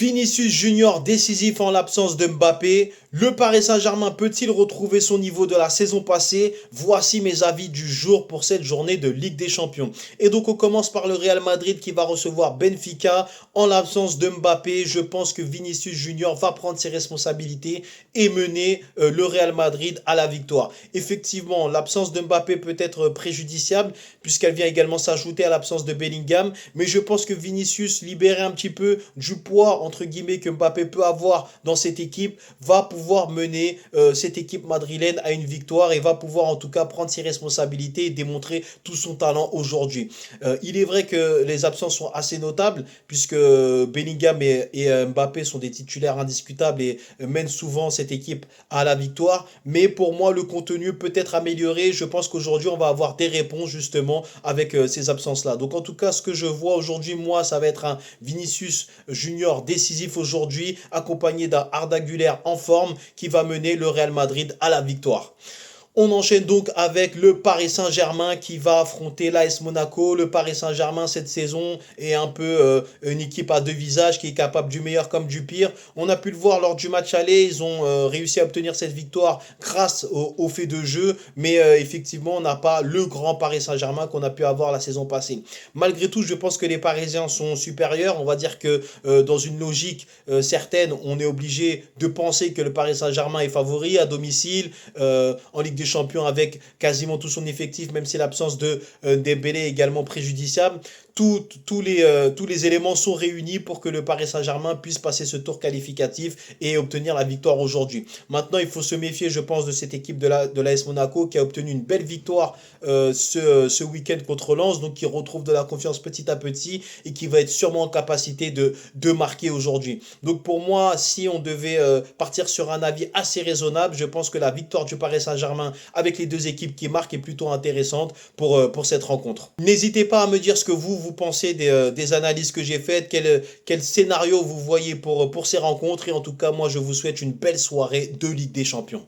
Vinicius Junior décisif en l'absence de Mbappé. Le Paris Saint-Germain peut-il retrouver son niveau de la saison passée? Voici mes avis du jour pour cette journée de Ligue des Champions. Et donc on commence par le Real Madrid qui va recevoir Benfica. En l'absence de Mbappé, je pense que Vinicius Junior va prendre ses responsabilités et mener le Real Madrid à la victoire. Effectivement, l'absence de Mbappé peut être préjudiciable puisqu'elle vient également s'ajouter à l'absence de Bellingham. Mais je pense que Vinicius, libéré un petit peu du poids entre guillemets que Mbappé peut avoir dans cette équipe, va pouvoir mener cette équipe madrilène à une victoire et va pouvoir en tout cas prendre ses responsabilités et démontrer tout son talent aujourd'hui. Il est vrai que les absences sont assez notables puisque Bellingham et Mbappé sont des titulaires indiscutables et mènent souvent cette équipe à la victoire. Mais pour moi, le contenu peut être amélioré. Je pense qu'aujourd'hui, on va avoir des réponses justement avec ces absences-là. Donc en tout cas, ce que je vois aujourd'hui, moi, ça va être un Vinicius Junior décisif aujourd'hui, accompagné d'un Arda Güler en forme qui va mener le Real Madrid à la victoire. On enchaîne donc avec le Paris Saint-Germain qui va affronter l'AS Monaco. Le Paris Saint-Germain cette saison est un peu une équipe à deux visages qui est capable du meilleur comme du pire. On a pu le voir lors du match aller, ils ont réussi à obtenir cette victoire grâce au fait de jeu, mais effectivement on n'a pas le grand Paris Saint-Germain qu'on a pu avoir la saison passée. Malgré tout, je pense que les Parisiens sont supérieurs. On va dire que dans une logique certaine, on est obligé de penser que le Paris Saint-Germain est favori à domicile en Ligue des Champions avec quasiment tout son effectif, même si l'absence de Dembélé est également préjudiciable. Tous les éléments sont réunis pour que le Paris Saint-Germain puisse passer ce tour qualificatif et obtenir la victoire aujourd'hui. Maintenant, il faut se méfier, je pense, de cette équipe de l'AS Monaco qui a obtenu une belle victoire ce week-end contre Lens, donc qui retrouve de la confiance petit à petit et qui va être sûrement en capacité de marquer aujourd'hui. Donc pour moi, si on devait partir sur un avis assez raisonnable, je pense que la victoire du Paris Saint-Germain avec les deux équipes qui marquent est plutôt intéressante pour cette rencontre. N'hésitez pas à me dire ce que vous pensez des analyses que j'ai faites, quel scénario vous voyez pour ces rencontres. Et en tout cas, moi, je vous souhaite une belle soirée de Ligue des Champions.